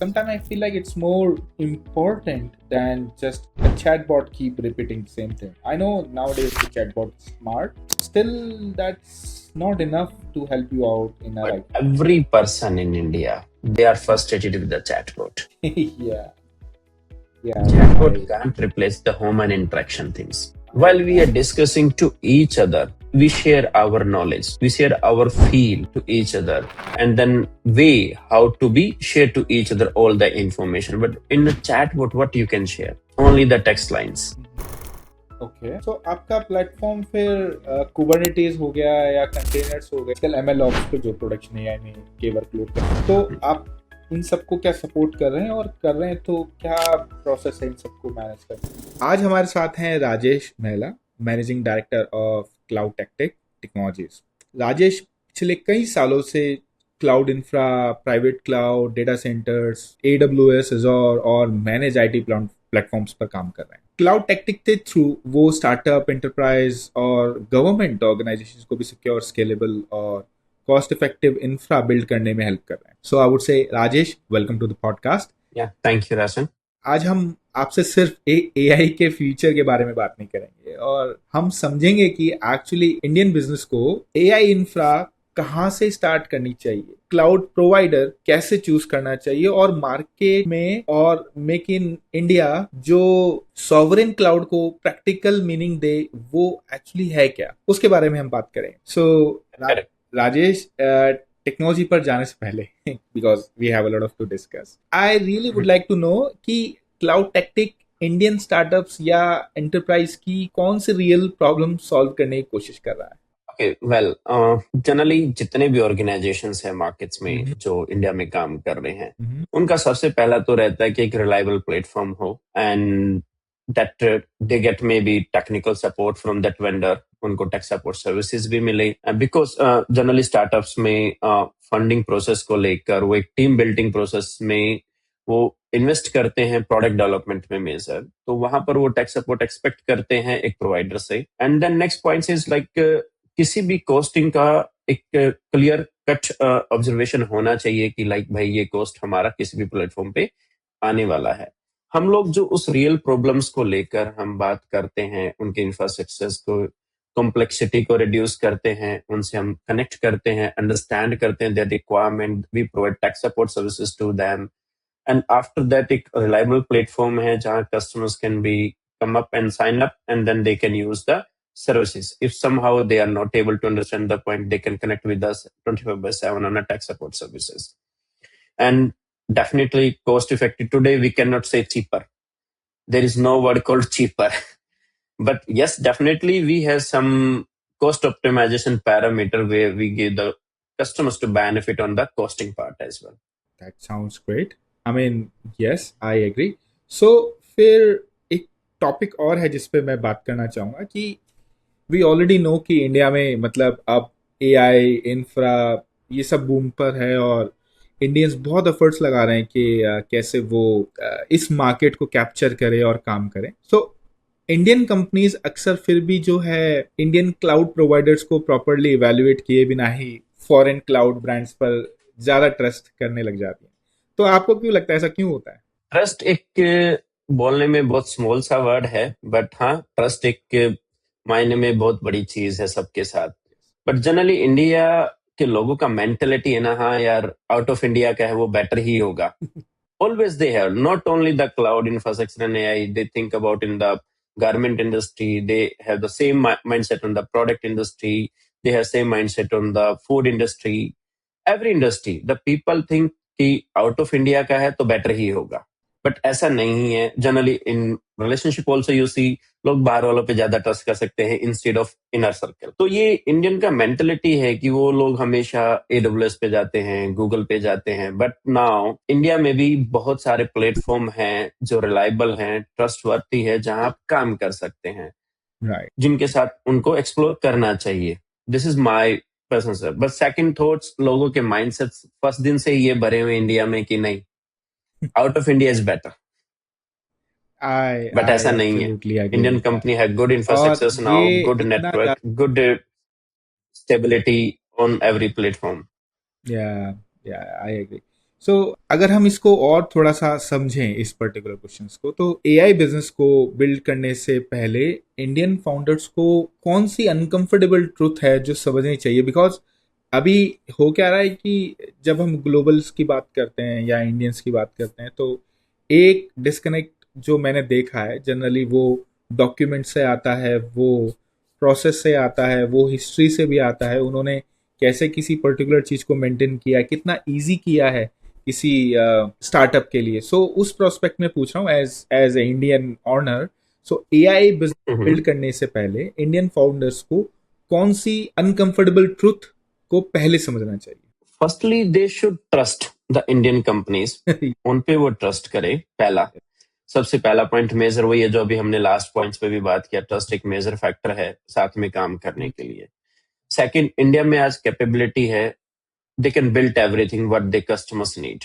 sometimes I feel like it's more important than just a chatbot keep repeating the same thing. I know nowadays the chatbot is smart, still that's not enough to help you out in a But right. every person in India, they are frustrated with the chatbot. Yeah, yeah, Chatbot can't replace the human interaction things. While we are discussing to each other, we share our knowledge, we share our feel to each other, and then way how to be share to each other all the information. But in the chatbot, what you can share? Only the text lines. Okay so आपका platform फिर कुबरनेटीज हो गया या containers हो गए आजकल ML ops पे जो प्रोडक्शन एआई में के वर्कलोड कर तो आप इन सबको क्या सपोर्ट कर रहे हैं और कर रहे हैं तो क्या प्रोसेस है इन सबको मैनेज करना। आज हमारे साथ हैं राजेश महिला, managing director of cloud technologies. Rajesh पिछले कई सालों से cloud infra, private cloud, data centres, AWS, Azure और मैनेज आईटी प्लेटफॉर्म्स पर काम कर रहे हैं। क्लाउड टेक्टिक के थ्रू वो स्टार्टअप, एंटरप्राइज और गवर्नमेंट ऑर्गेनाइजेशंस को भी सिक्योर, स्केलेबल और कॉस्ट इफेक्टिव इंफ्रा बिल्ड करने में हेल्प कर रहे हैं। सो I would say Rajesh, welcome to the podcast. Yeah, thank you, Rasan. आज हम आपसे सिर्फ एआई के फ्यूचर के बारे में बात नहीं करेंगे और हम समझेंगे कि एक्चुअली इंडियन बिजनेस को एआई इंफ्रा कहाँ से स्टार्ट करनी चाहिए, क्लाउड प्रोवाइडर कैसे चूज करना चाहिए और मार्केट में और मेक इन इंडिया जो सॉवरेन क्लाउड को प्रैक्टिकल मीनिंग दे वो एक्चुअली है क्या, उसके बारे में हम बात करेंगे। सो Correct. राजेश, टेक्नोलॉजी पर जाने से पहले because we have a lot of to discuss, I really would like to know कि क्लाउड टेक्टिक इंडियन स्टार्टअप्स या एंटरप्राइज की कौन सी रियल प्रॉब्लम सॉल्व करने की कोशिश कर रहा है। Okay, well, जनरली जितने भी ऑर्गेनाइजेशंस हैं मार्केट्स में जो इंडिया में काम कर रहे हैं, उनका सबसे पहला तो रहता है कि एक रिलायबल प्लेटफॉर्म हो and that they get may be technical support from that vendor, उनको टेक सपोर्ट सर्विसेज भी मिले, बिकॉज जनरली स्टार्टअप्स में फंडिंग प्रोसेस को लेकर वो एक टीम बिल्डिंग प्रोसेस में वो इन्वेस्ट करते हैं प्रोडक्ट डेवलपमेंट में मेजर, तो वहां पर वो टेक सपोर्ट एक्सपेक्ट करते हैं एक प्रोवाइडर से। And then next point is like किसी भी कॉस्टिंग का एक क्लियर कट ऑब्जर्वेशन होना चाहिए कि लाइक भाई ये कॉस्ट हमारा किसी भी प्लेटफॉर्म पे आने वाला है। हम लोग जो उस रियल प्रॉब्लम्स को लेकर हम बात करते हैं, उनके इंफ्रास्ट्रक्चर्स को, कॉम्प्लेक्सिटी को रिड्यूस करते हैं, उनसे हम कनेक्ट करते हैं, अंडरस्टैंड करते हैं their requirement, we provide tech support services to them, and after that एक रिलायबल प्लेटफॉर्म है जहां customers can be come up and sign up and then they can use the services. If somehow they are not able to understand the point, they can connect with us 24/7 on a tech support services. And definitely cost effective. Today we cannot say cheaper. There is no word called cheaper. But yes, definitely we have some cost optimization parameter where we give the customers to benefit on the costing part as well. That sounds great. I mean, yes, I agree. So फिर एक topic और है जिस पे मैं बात करना चाहूँगा कि वी ऑलरेडी नो कि इंडिया में मतलब अब एआई इंफ्रा ये सब बूम पर है और इंडियंस बहुत एफर्ट्स लगा रहे हैं कि कैसे वो इस मार्केट को कैप्चर करे और काम करें। सो इंडियन कंपनीज अक्सर फिर भी जो है इंडियन क्लाउड प्रोवाइडर्स को प्रॉपरली इवेल्युएट किए बिना ही फॉरेन क्लाउड ब्रांड्स पर ज्यादा ट्रस्ट करने लग जाती हैं। तो आपको क्यों लगता है ऐसा क्यों होता है? ट्रस्ट एक बोलने में बहुत स्मॉल सा वर्ड है, बट हाँ, ट्रस्ट एक मायने में बहुत बड़ी चीज है सबके साथ। बट जनरली इंडिया के लोगों का मेंटेलिटी है ना, हाँ यार आउट ऑफ इंडिया का है वो बेटर ही होगा। Always they have not only the cloud infrastructure and AI, they think about in the garment industry, they have the same mindset on the product industry, they have same mindset on the food industry, every industry the people think कि out of India का है तो better ही होगा, but ऐसा नहीं है। Generally in relationship also you see लोग बाहर वालों पे ज्यादा ट्रस्ट कर सकते हैं इंस्टेड ऑफ इनर सर्कल। तो ये इंडियन का मेंटेलिटी है कि वो लोग हमेशा AWS पे जाते हैं, गूगल पे जाते हैं, बट नाउ इंडिया में भी बहुत सारे प्लेटफॉर्म हैं जो रिलायबल हैं, ट्रस्टवर्थी है, जहां आप काम कर सकते हैं, राइट, जिनके साथ उनको एक्सप्लोर करना चाहिए। This is my personal sir. But second thoughts, लोगों के माइंडसेट फर्स्ट दिन से ही ये भरे हुए इंडिया में कि नहीं out of India is better, I but I ऐसा नहीं है। Absolutely agree Indian with that. Company है गुड और इंफ्रास्ट्रक्चर नाउ, ये गुड इतना network, good stability on every platform. Yeah yeah I agree. सो अगर हम इसको और थोड़ा सा समझें इस पर्टिकुलर क्वेश्चंस को, तो एआई बिजनेस को बिल्ड करने से पहले इंडियन फाउंडर्स को कौन सी अनकंफर्टेबल ट्रुथ है जो समझनी चाहिए? बिकॉज अभी हो क्या रहा है कि जब हम ग्लोबल्स की बात करते हैं या इंडियंस की बात करते हैं, तो एक डिस्कनेक्ट जो मैंने देखा है जनरली, वो डॉक्यूमेंट से आता है, वो प्रोसेस से आता है, वो हिस्ट्री से भी आता है। उन्होंने कैसे किसी पर्टिकुलर चीज को मेंटेन किया, कितना इजी किया है किसी स्टार्टअप के लिए। सो उस प्रोस्पेक्ट में पूछ रहा हूँ as as a Indian owner. So AI business build करने से पहले इंडियन फाउंडर्स को कौन सी अनकंफर्टेबल ट्रुथ को पहले समझना firstly they should trust the Indian companies, चाहिए? उन पे वो ट्रस्ट करे। पहला, सबसे पहला पॉइंट मेजर वही है जो अभी हमने लास्ट पॉइंट्स पे भी बात किया, ट्रस्ट एक मेजर फैक्टर है साथ में काम करने के लिए। सेकंड, इंडिया में आज कैपेबिलिटी है, they can build everything what they customers need.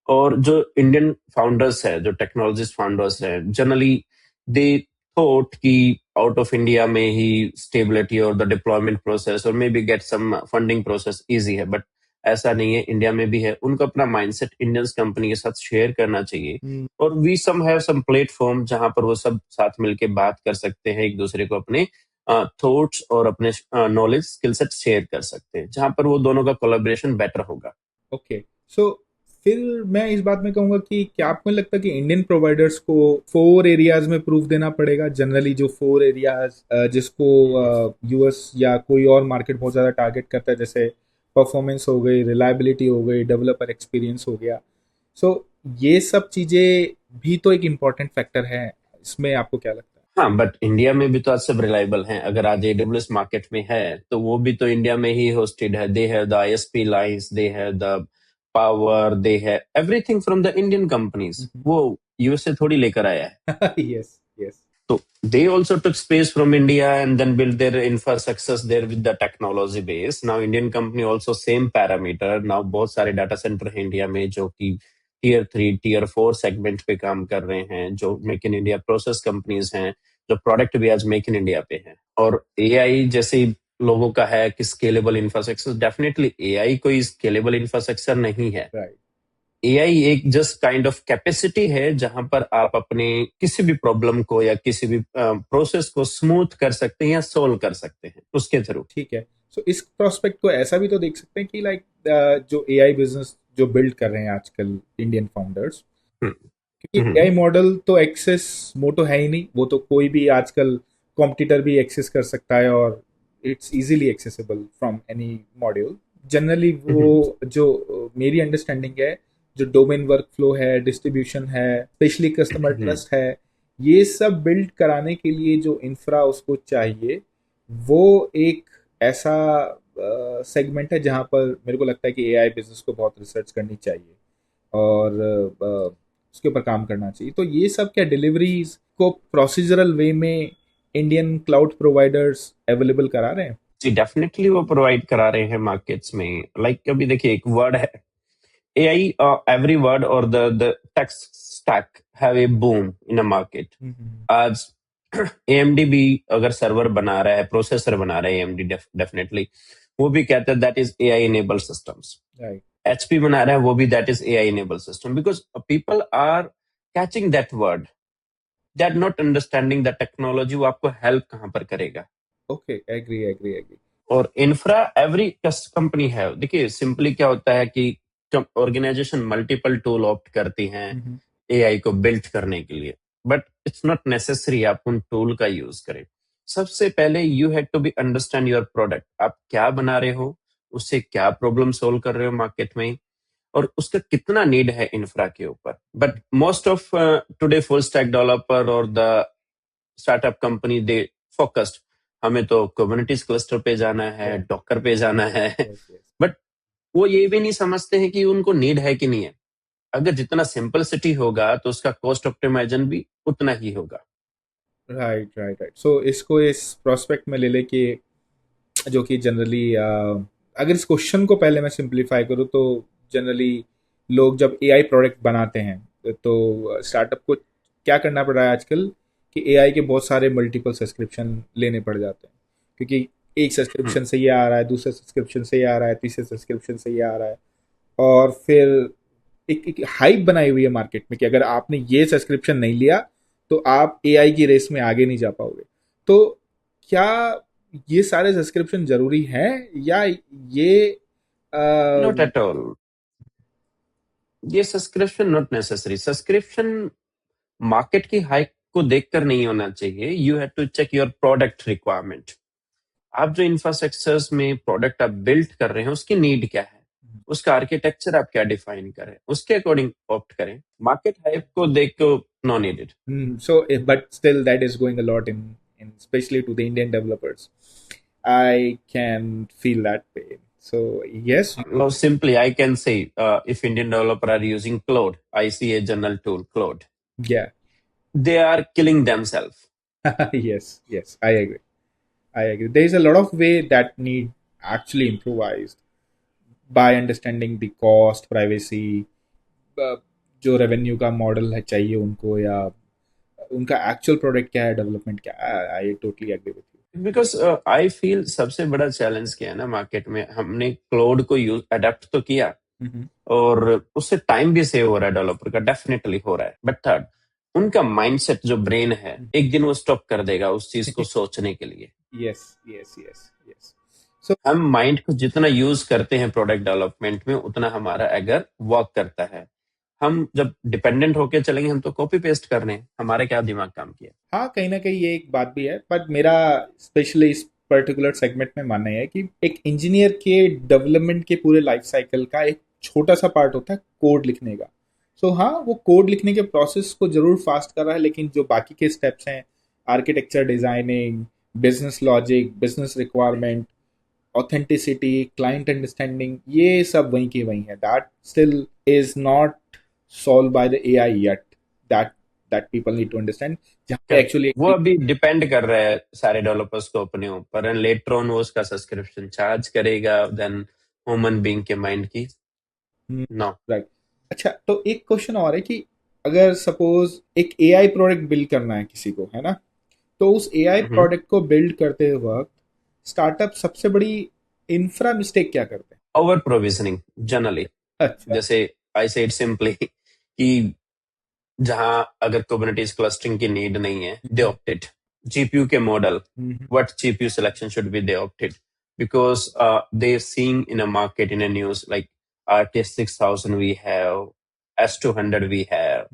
और जो इंडियन फाउंडर्स है, जो टेक्नोलॉजिस्ट फाउंडर्स है, जनरली दे थॉट कि आउट ऑफ इंडिया में ही स्टेबिलिटी और द डिप्लॉयमेंट प्रोसेस और maybe get some funding process easy है, बट ऐसा नहीं है, इंडिया में भी है। उनको अपना माइंडसेट इंडियंस कंपनी के साथ शेयर करना चाहिए, और we some have some platform जहां पर वो सब साथ मिलके बात कर सकते हैं, एक दूसरे को अपने थॉट्स और अपने नॉलेज स्किल सेट शेयर कर सकते हैं, जहां पर वो दोनों का कोलैबोरेशन बेटर होगा। ओके, सो फिर मैं इस बात में कहूंगा कि क्या आपको नहीं लगता कि इंडियन प्रोवाइडर्स को 4 एरियाज में प्रूफ देना पड़ेगा? जनरली जो 4 एरियाज जिसको यूएस या कोई और मार्केट बहुत ज्यादा टारगेट करता है, जैसे परफॉर्मेंस हो गई, रिलायबिलिटी हो गई, डेवलपर एक्सपीरियंस हो गया। सो ये सब चीजें भी तो एक इम्पोर्टेंट फैक्टर है इसमें, आपको क्या लगता हाँ, बट इंडिया में भी तो आज सब रिलायबल हैं। अगर आज एडब्ल्यूएस मार्केट में है तो वो भी तो इंडिया में ही होस्टेड है। They have the ISP lines, they have the power, they have everything from the Indian companies. है? वो यूएस से थोड़ी लेकर आया है। Yes, yes. तो they also took space from India and then built their infrastructures there with the technology base. Now Indian company also same parameter. Now बहुत सारे डाटा सेंटर हैं इंडिया में जो कि Tier 3, Tier 4 सेगमेंट पे काम कर रहे हैं, जो make in India process companies हैं, जो प्रोडक्ट भी आज मेक इन इंडिया पे हैं। और एआई जैसे लोगों का है कि स्केलेबल इंफ्रास्ट्रक्चर, डेफिनेटली एआई कोई स्केलेबल इंफ्रास्ट्रक्चर नहीं है। राइट। एआई एक जस्ट काइंड ऑफ कैपेसिटी है जहां पर आप अपने किसी भी प्रॉब्लम को या किसी भी प्रोसेस को स्मूथ कर सकते हैं या सोल्व कर सकते हैं उसके थ्रू। ठीक है। सो इस प्रोस्पेक्ट को ऐसा भी तो देख सकते हैं कि लाइक जो एआई बिजनेस जो बिल्ड कर रहे हैं आजकल इंडियन फाउंडर्स, क्योंकि एआई मॉडल तो एक्सेस मोटो है ही नहीं, वो तो कोई भी आजकल कॉम्पिटिटर भी एक्सेस कर सकता है, और it's easily accessible from any module. Generally वो जो मेरी अंडरस्टैंडिंग है, जो डोमेन वर्क फ्लो है, डिस्ट्रीब्यूशन है, स्पेशली कस्टमर ट्रस्ट है, ये सब बिल्ड कराने के लिए जो इंफ्रा उसको चाहिए, वो एक ऐसा सेगमेंट है जहां पर मेरे को लगता है कि एआई बिजनेस को बहुत रिसर्च करनी चाहिए और उसके ऊपर काम करना चाहिए। तो ये सब क्या डिलीवरीज को प्रोसीजरल वे में इंडियन क्लाउड प्रोवाइडर्स अवेलेबल करा रहे हैं? जी, डेफिनेटली वो प्रोवाइड करा रहे हैं मार्केट्स में। लाइक अभी देखिए, एक वर्ड है एआई, एवरी वर्ड और the text stack have a boom in a market. आज एएमडी भी अगर सर्वर बना रहा है, प्रोसेसर बना रहा है एएमडी, डेफिनेटली वो भी कहते हैं that is AI enabled systems. Right. HP बना रहा है, वो भी that is AI enabled system, because people are catching that word, they are not understanding the technology, वो आपको हेल्प कहां पर करेगा। Okay, agree, agree, agree. और इंफ्रा एवरी कंपनी है। देखिए सिंपली क्या होता है कि ऑर्गेनाइजेशन मल्टीपल टूल ऑप्ट करती हैं एआई को बिल्ड करने के लिए, बट इट्स नॉट नेसेसरी आप उन टूल का यूज करें। सबसे पहले you have to be understand your product, आप क्या बना रहे हो, उससे क्या प्रॉब्लम सोल्व कर रहे हो मार्केट में, और उसका कितना नीड है इंफ्रा के ऊपर। But most of today full stack developer और the startup company they focused, हमें तो कुबरनेटिस क्लस्टर पे जाना है, डॉकर पे जाना है, यस, यस। बट वो ये भी नहीं समझते हैं कि उनको नीड है कि नहीं है। अगर जितना सिंपलिसिटी होगा तो उसका कॉस्ट ऑप्टिमाइजेशन भी उतना ही होगा। Right, right, right. सो इसको इस प्रोस्पेक्ट में ले लेके, जो कि जनरली अगर इस क्वेश्चन को पहले मैं सिंप्लीफाई करूँ, तो जनरली लोग जब एआई प्रोडक्ट बनाते हैं तो स्टार्टअप को क्या करना पड़ रहा है आजकल कि एआई के बहुत सारे मल्टीपल सब्सक्रिप्शन लेने पड़ जाते हैं, क्योंकि एक सब्सक्रिप्शन से ये आ रहा है, दूसरे सब्सक्रिप्शन से ये आ रहा है, तीसरे सब्सक्रिप्शन से ये आ रहा है। और फिर एक हाइप बनाई हुई है मार्केट में कि अगर आपने ये सब्सक्रिप्शन नहीं लिया तो आप एआई की रेस में आगे नहीं जा पाओगे। तो क्या ये सारे सब्सक्रिप्शन जरूरी हैं या ये नॉट एट ऑल, ये subscription not necessary. Subscription market की हाइक को देखकर नहीं होना चाहिए। You have to check your product requirement. आप जो इंफ्रास्ट्रक्चर्स में प्रोडक्ट आप बिल्ड कर रहे हैं उसकी नीड क्या है, उसका आर्किटेक्चर आप क्या डिफाइन करें, उसके अकॉर्डिंग ऑप्ट करें। मार्केट हाइप को देख को no needed. but still that is going a lot in especially to the Indian developers. I can feel that pain. So yes, Now, simply, I can say if Indian developer are using Claude, I see a general tool, Claude, yeah, they are killing themselves. yes, I agree. I agree. There is a lot of way that need actually improvised by understanding the cost, privacy, uh, जो revenue का model है चाहिए उनको या उनका actual product क्या है, development क्या है। I totally agree with because I feel सबसे बड़ा चैलेंज क्या है ना, मार्केट में हमने क्लाउड को यूज अडेप्ट तो किया यू। और उससे टाइम भी सेव हो रहा है, डेवलपर का डेफिनेटली हो रहा है, बट थर्ड उनका माइंडसेट जो ब्रेन है एक दिन वो स्टॉप कर देगा उस चीज को सोचने के लिए। Yes yes yes yes. So हम माइंड को जितना यूज करते हैं प्रोडक्ट डेवलपमेंट में उतना हमारा अगर वर्क करता है। हम जब डिपेंडेंट होके चलेंगे हम तो कॉपी पेस्ट कर रहे हैं, हमारे क्या दिमाग काम किया। हाँ, कहीं ना कहीं ये एक बात भी है, बट मेरा स्पेशली इस पर्टिकुलर सेगमेंट में मानना है कि एक इंजीनियर के डेवलपमेंट के पूरे लाइफ साइकिल का एक छोटा सा पार्ट होता है कोड लिखने का। सो हाँ, वो कोड लिखने के प्रोसेस को जरूर फास्ट कर रहा है, लेकिन जो बाकी के स्टेप्स हैं, architecture designing, business logic, business requirement, authenticity, client understanding, ये सब वहीं के वहीं है। That still is not solve by the AI yet. That that people need to understand, जहाँ पे एक्चुअली वो अभी डिपेंड कर रहा है सारे डेवलपर्स को अपने ऊपर, एंड लेटर ऑन वो उसका सब्सक्रिप्शन चार्ज करेगा देन ह्यूमन बीइंग के माइंड की। नो। राइट। अच्छा, तो एक क्वेश्चन और है कि अगर सपोज एक एआई प्रोडक्ट बिल्ड करना है किसी को, है ना, तो उस एआई प्रोडक्ट को बिल्ड करते वक्त स्टार्टअप सबसे बड़ी इंफ्रा मिस्टेक क्या करते ओवर प्रोविजनिंग जनरली। हैं? अच्छा। जैसे आई सेड सिंपली कि जहां अगर कुबरनेटिस क्लस्टरिंग की नीड नहीं है, दे ऑप्टेड जीपीयू के model, what GPU selection should be they opted because they're seeing in a market in a news like RTX 6000 we have, S200 we have,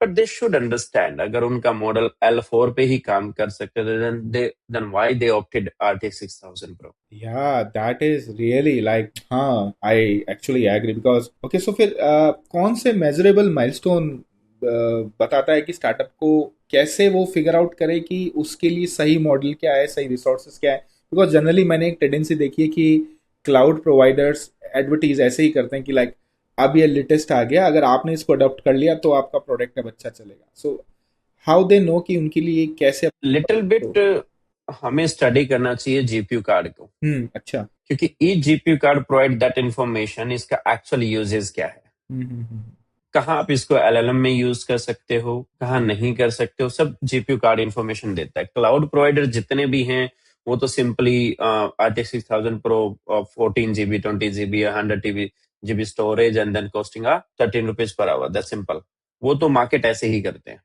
but they should understand अगर उनका model L4 पे ही काम कर सकते थे then why they opted RTX 6000 Pro। Yeah, that is really like, हाँ, I actually agree because okay, so फिर कौन से measurable milestone बताता है कि स्टार्टअप को कैसे वो फिगर आउट करे कि उसके लिए सही मॉडल क्या है, सही रिसोर्सेज क्या है। बिकॉज जनरली मैंने एक टेंडेंसी देखी है कि क्लाउड प्रोवाइडर्स एडवर्टीज ऐसे ही करते हैं कि लाइक अब ये लेटेस्ट आ गया, अगर आपने इसको अडॉप्ट कर लिया तो आपका प्रोडक्ट अब अच्छा चलेगा। सो हाउ दे नो कि उनके लिए कैसे लिटिल बिट हमें स्टडी करना चाहिए जीपीयू कार्ड को। अच्छा। क्योंकि each GPU card provide that information, इसका एक्चुअल यूजेस क्या है, कहाँ आप इसको एलएलएम में यूज कर सकते हो, कहाँ नहीं कर सकते हो, सब जीपीयू कार्ड इंफॉर्मेशन देता है। क्लाउड प्रोवाइडर जितने भी हैं वो तो simply RTX 6000 pro 14 GB 20 GB 100 GB storage and then costing ₹13 per our, that simple. वो तो मार्केट ऐसे ही करते हैं,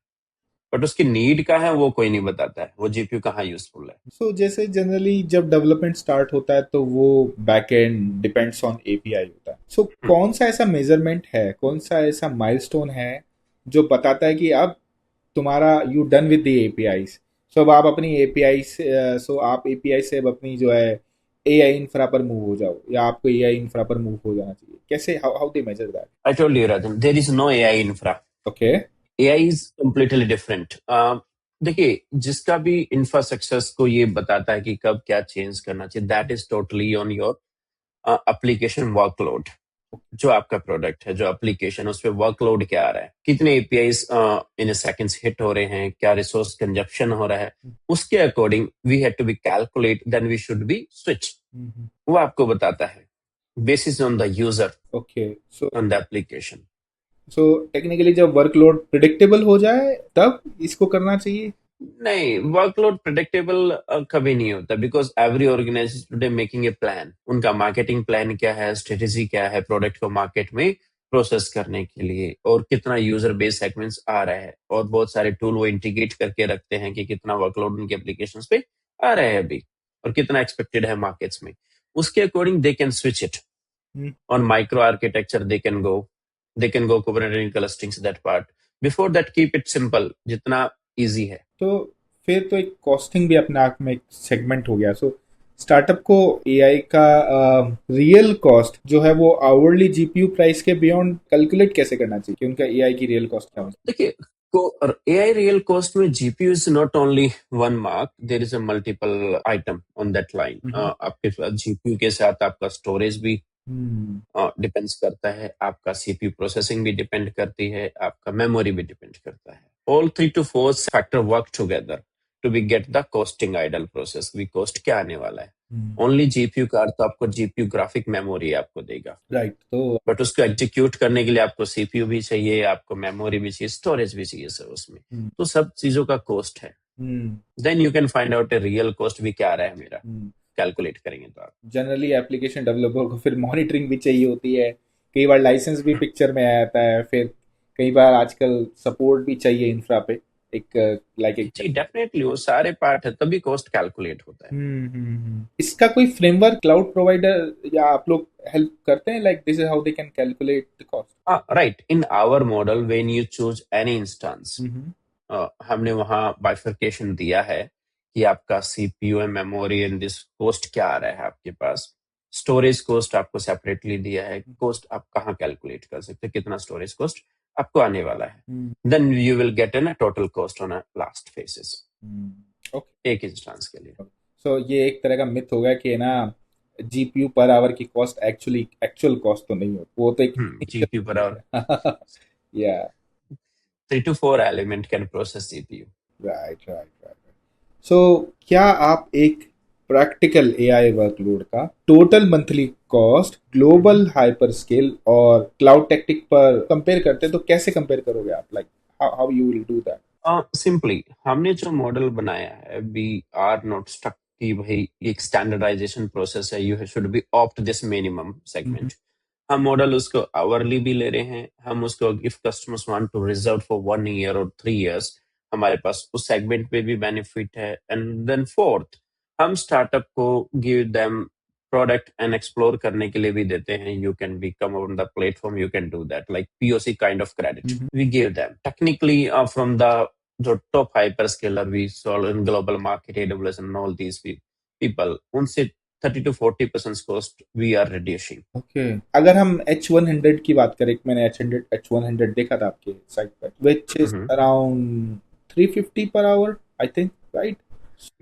बट उसकी नीड का है वो कोई नहीं बताता है, वो जीपीयू कहाँ यूजफुल है। सो जैसे जनरली जब डेवलपमेंट स्टार्ट होता है तो वो back and depends on API होता है। सो कौन सा ऐसा मेजरमेंट है, कौन सा ऐसा माइलस्टोन है जो बताता है कि अब तुम्हारा you done with the API. So अब आप अपनी एपीआई से आप एपीआई से अब अपनी जो है एआई इंफ्रा पर मूव हो जाओ, या आपको एआई इंफ्रा पर मूव हो जाना चाहिए। कैसे, how how they measure that? I told you Rajan, there is no AI infra. Okay. AI is completely different. देखिए, जिसका भी इंफ्रास्ट्रक्चर्स को ये बताता है कि कब क्या चेंज करना चाहिए, that is totally on your application workload. जो आपका प्रोडक्ट है, जो एप्लीकेशन, उस पर वर्कलोड क्या आ रहा है, कितने एपीआईज इन सेकंड्स हिट हो रहे हैं, क्या रिसोर्स कंजप्शन हो रहा है, उसके according we have to be calculate, then we should be switch. वो आपको बताता है basis on the user, okay. So on the application. Technically जब वर्कलोड प्रिडिक्टेबल हो जाए तब इसको करना चाहिए। नहीं, वर्कलोड प्रेडिक्टेबल कभी नहीं होता, because every organization today making a plan. उनका मार्केटिंग प्लान क्या है, स्ट्रेटेजी क्या है प्रोडक्ट को मार्केट में प्रोसेस करने के लिए, और कितना यूजर बेस सेगमेंट्स आ रहा है, और बहुत सारे टूल वो इंटीग्रेट करके रखते हैं कि कितना वर्कलोड उनके एप्लीकेशंस पे आ रहा है अभी, और कितना एक्सपेक्टेड है मार्केट्स में। उसके according they can switch it on micro architecture. They can go Kubernetes clustering that part. Before that, keep it simple जितना easy है। तो फिर तो एक कॉस्टिंग भी अपने आप में एक सेगमेंट हो गया। सो स्टार्टअप को एआई का रियल कॉस्ट जो है वो आवरली जीपीयू प्राइस के बियॉन्ड कैलकुलेट कैसे करना चाहिए कि उनका एआई की रियल कॉस्ट क्या हो? देखिए, AI रियल कॉस्ट में GPU is not only one mark, there is a multiple item on that line. आपके साथ GPU के साथ आपका स्टोरेज भी डिपेंड्स करता है, आपका CPU प्रोसेसिंग भी डिपेंड करती है, आपका मेमोरी भी डिपेंड करता है। All 3 to 4 factor work together to be get the costing idle process. भी कॉस्ट क्या आने वाला है, ओनली GPU का अर्थ आपको GPU ग्राफिक मेमोरी आपको देगा, राइट। तो बट उसको एग्जीक्यूट करने के लिए आपको CPU भी चाहिए, आपको मेमोरी भी चाहिए, स्टोरेज भी चाहिए सर उसमें। तो सब चीजों का कॉस्ट है। Then you can find out a real cost भी क्या आ रहा है मेरा, कैलकुलेट करेंगे तो आप। जनरली एप्लीकेशन डेवलपर को फिर मॉनिटरिंग भी चाहिए होती है, कई बार लाइसेंस भी पिक्चर में आ जाता है, फिर कई बार आजकल सपोर्ट भी चाहिए इंफ्रा पे, एक लाइक एक। जी डेफिनेटली, वो सारे पार्ट है, तभी कॉस्ट कैलकुलेट होता है। इसका कोई फ्रेमवर्क क्लाउड प्रोवाइडर या आप लोग हेल्प करते हैं, like this is how they can calculate the cost? Right, in our model when you choose any instance, हमने वहां बाइफरकेशन दिया है कि आपका CPU and memory and this cost क्या आ रहा है आपके पास। स्टोरेज कॉस्ट आपको सेपरेटली दिया है, कॉस्ट आप कहाँ कैलकुलेट कर सकते हैं, कितना स्टोरेज कॉस्ट आपको आने वाला है। Then you will get an total cost on a last phases एक इंस्टेंस के लिए। सो ये एक तरह का मिथ हो गया कि ना जीपीयू पर आवर की कॉस्ट एक्चुअल कॉस्ट तो नहीं हो, वो तो एक GPU पर आवर या 3 to 4 element can process CPU। Right. So क्या आप एक प्रैक्टिकल एआई वर्कलोड का total monthly cost global hyper scale और क्लाउड टेक्टिक पर कंपेयर करते हैं तो कैसे कंपेयर करोगे आप, like how you will do that? Simply हमने जो मॉडल बनाया है, वी आर नॉट स्टक कि भाई एक स्टैंडर्डाइजेशन प्रोसेस है, you should be opt this minimum segment. हम मॉडल उसको आवरली भी ले रहे हैं, हम उसको if customers want to reserve for 1 year और 3 years, हमारे पास उस सेगमेंट पे भी बेनिफिट है। एंड देन फोर्थ, हम स्टार्टअप को give them product and explore करने के लिए भी देते हैं। You can be come on the platform, you can do that like POC kind of credit we give them technically from the जो top hyperscaler we solve in global market, AWS and all these people, उनसे 30 to 40% cost we are reducing. Okay, अगर हम H100 की बात करें, मैंने H100 देखा था आपके साइट पर, which is around 350 per hour I think, right?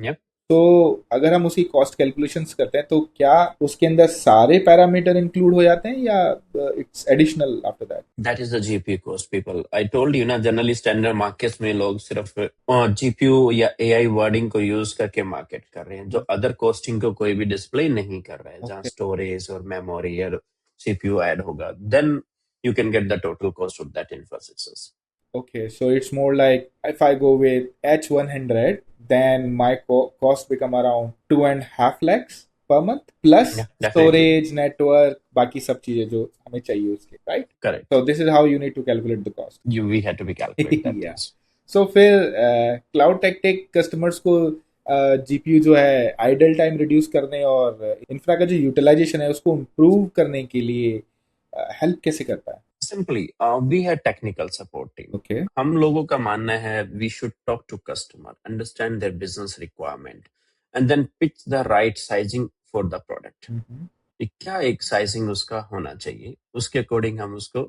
Yep. तो अगर हम उसकी कॉस्ट कैलकुलेशंस करते हैं तो क्या उसके अंदर सारे पैरामीटर इंक्लूड हो जाते हैं या it's additional after that? That is the GPU cost, people. I told you ना, जनरली स्टैंडर्ड मार्केट्स में लोग सिर्फ GPU या AI वर्डिंग को यूज करके मार्केट कर रहे हैं, जो अदर कॉस्टिंग को कोई भी डिस्प्ले नहीं कर रहा है, जहाँ स्टोरेज और मेमोरी और CPU ऐड होगा, then you can get the total cost of that infrastructures. Okay, so it's more like if I go with H100, then my cost become around 2.5 lakhs per month plus Yeah, definitely. storage, network, बाकी सब चीजें जो हमें चाहिए उसके, right? Correct. So this is how you need to calculate the cost. We had to be calculate that. Yeah. Yes. So फिर cloud take customers को GPU जो है आइडल टाइम रिड्यूस करने और इंफ्रा का जो यूटिलाइजेशन है उसको इम्प्रूव करने के लिए हेल्प कैसे करता है? Simply, we had technical support team. Okay. हम लोगों का मानना है we should talk to customer, understand their business requirement, and then pitch the right sizing for the product. कि क्या एक साइजिंग उसका होना चाहिए, उसके अकॉर्डिंग हम उसको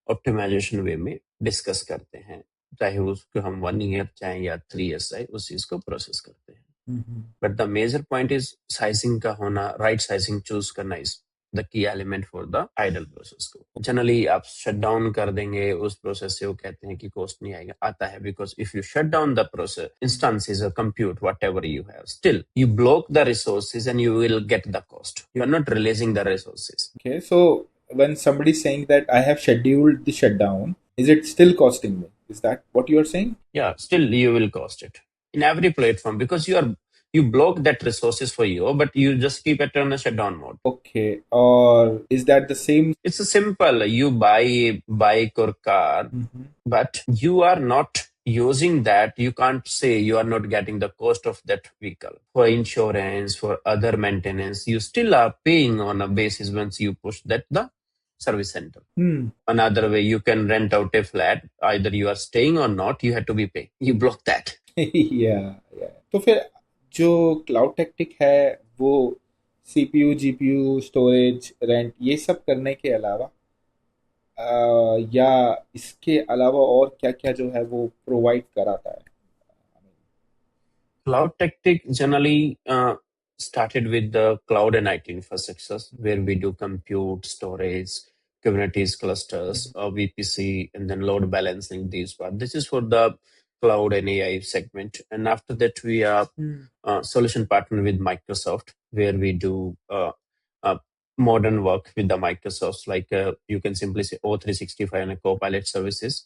ऑप्टिमाइजेशन वे में डिस्कस करते हैं, चाहे उसको हम 1 year चाहे या 3 years चाहे, उस चीज को प्रोसेस करते हैं। But the major point is sizing का होना, राइट साइजिंग चूज करना is the key element for the idle process को। जनरली आप शट डाउन कर देंगे उस प्रोसेस से, वो कहते हैं कि कॉस्ट नहीं आएगा, आता है, because if you shut down the process instances और compute whatever you have, still you block the resources and you will get the cost, you are not releasing the resources. Okay, so when somebody is saying that I have scheduled the shutdown, is it still costing me? Is that what you are saying? Yeah, still you will cost it. in every platform, because you block that resources for you, but you just keep it on a shutdown mode. Okay, or is that the same? It's a simple. You buy a bike or car, but you are not using that. You can't say you are not getting the cost of that vehicle for insurance, for other maintenance. You still are paying on a basis once you push that the service center. Another way, you can rent out a flat. Either you are staying or not, you have to be paying. You block that. या तो फिर जो cloud tactic है वो CPU GPU storage rent ये सब करने के अलावा या इसके अलावा और क्या क्या जो है वो प्रोवाइड कराता है? Cloud Tactic generally started with the cloud and IT infrastructure, where we do compute, storage, Kubernetes clusters, VPC, and then load balancing. These part. This is for the cloud and AI segment. And after that, we are solution partner with Microsoft, where we do modern work with the Microsoft, like you can simply say O365 and a Copilot services.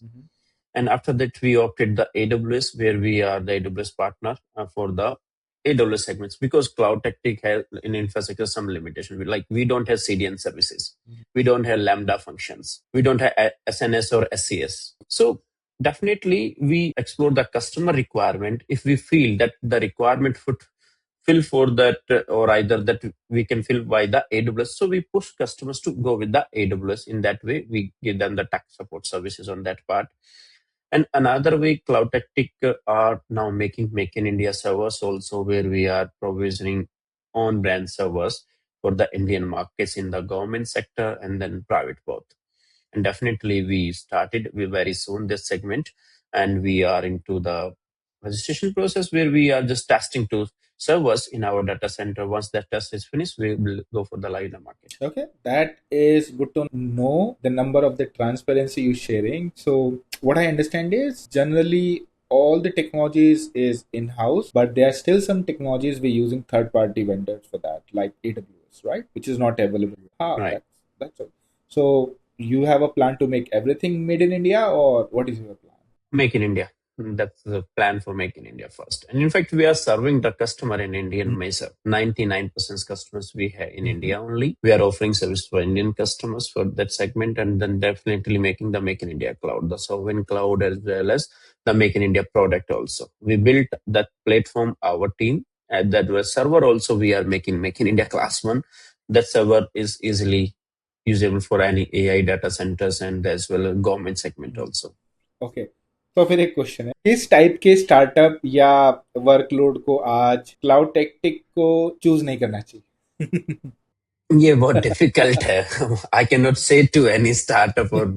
And after that, we opted the AWS, where we are the AWS partner for the AWS segments, because Cloud Tactic has in infrastructure some limitation. We don't have CDN services, we don't have Lambda functions, we don't have SNS or SCS. So definitely, we explore the customer requirement. If we feel that the requirement would fill for that, or either that we can fill by the AWS, so we push customers to go with the AWS. In that way, we give them the tech support services on that part. And another way, Cloud Tactic are now making Make in India servers also, where we are provisioning on brand servers for the Indian markets in the government sector and then private both. And definitely, we started very soon this segment, and we are into the registration process, where we are just testing two servers in our data center. Once that test is finished, we will go for the live in the market. Okay, that is good to know the number of the transparency you sharing. So what I understand is generally all the technologies is in-house, but there are still some technologies we're using third-party vendors for that, like AWS, right? Which is not available. Right. That's all. So you have a plan to make everything made in India, or what is your plan? Make in India. That's the plan for Make in India first. And in fact, we are serving the customer in Indian measure. 99% customers we have in India only. We are offering service for Indian customers for that segment, and then definitely making the Make in India cloud, the Sovereign Cloud, as well as the Make in India product also. We built that platform, our team, and that was server also we are making Make in India class 1. That server is easily usable for any AI data centers and as well as government segment also. Okay. तो फिर एक question है, किस type के startup या workload को आज cloud tactic को चूज नहीं करना चाहिए? ये बहुत डिफिकल्ट है. आई कैन नॉट से टू एनी स्टार्टअप और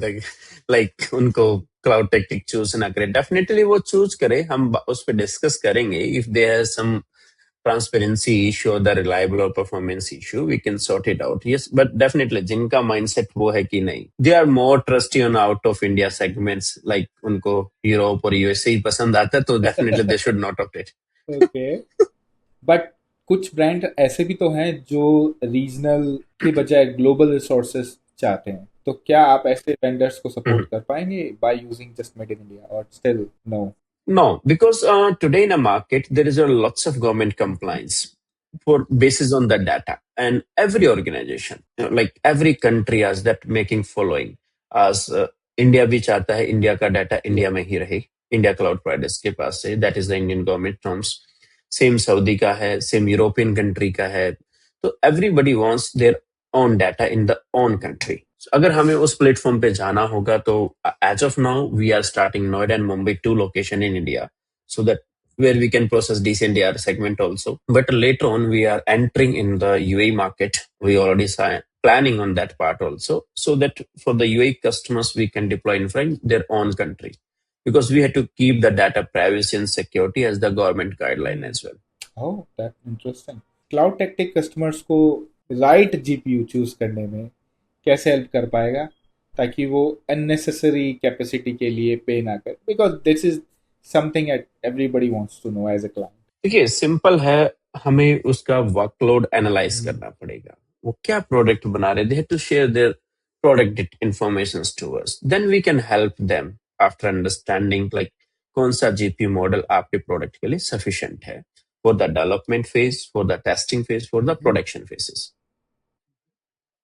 लाइक उनको क्लाउड टेक्टिक चूज ना करे. डेफिनेटली वो चूज करे, हम उस पर डिस्कस करेंगे. If there is some transparency issue or the reliable or performance issue, we can sort it out. Yes, but definitely जिनका mindset वो है कि नहीं, they are more trusty on out of India segments, like उनको Europe और USA ही पसंद आता है, तो definitely they should not opt it. Okay. But कुछ ब्रांड ऐसे भी तो हैं जो रीजनल के बजाय ग्लोबल रिसोर्सेज चाहते हैं, तो क्या आप ऐसे वेंडर्स को सपोर्ट कर पाएंगे by using just made in India, और still no? No, because today in a market, there is a lots of government compliance for basis on the data. And every organization, like every country has that making following. As India भी चाहता है India का data India में ही रहे, India cloud providers के पास से, that is the Indian government norms. Same Saudi का है, same European country का है. तो everybody wants their own data in the own country. अगर हमें उस प्लेटफॉर्म पे जाना होगा तो as of now we are starting Noida and Mumbai 2 location in India, so that where we can process DCNDR segment also. But later on, we are entering in the UAE market. We already planning on that part also, so that for the UAE customers, we can deploy in their own country, because we had to keep the data privacy and security as the government guideline as well. Oh, that's interesting. Cloud Tactic customers को right GPU choose करने में कैसे help कर पाएगा ताकि वो unnecessary capacity के लिए पे ना करे, because this is something everybody wants to know as a client. देखिए, सिंपल है, हमें उसका वर्कलोड एनालाइज करना पड़ेगा. वो क्या प्रोडक्ट बना रहे, they have to share their product information to us, then we can help them after understanding, like कौन सा जीपीयू मॉडल आपके प्रोडक्ट के लिए सफिशिएंट है for the development phase, for the testing phase, for the production phases.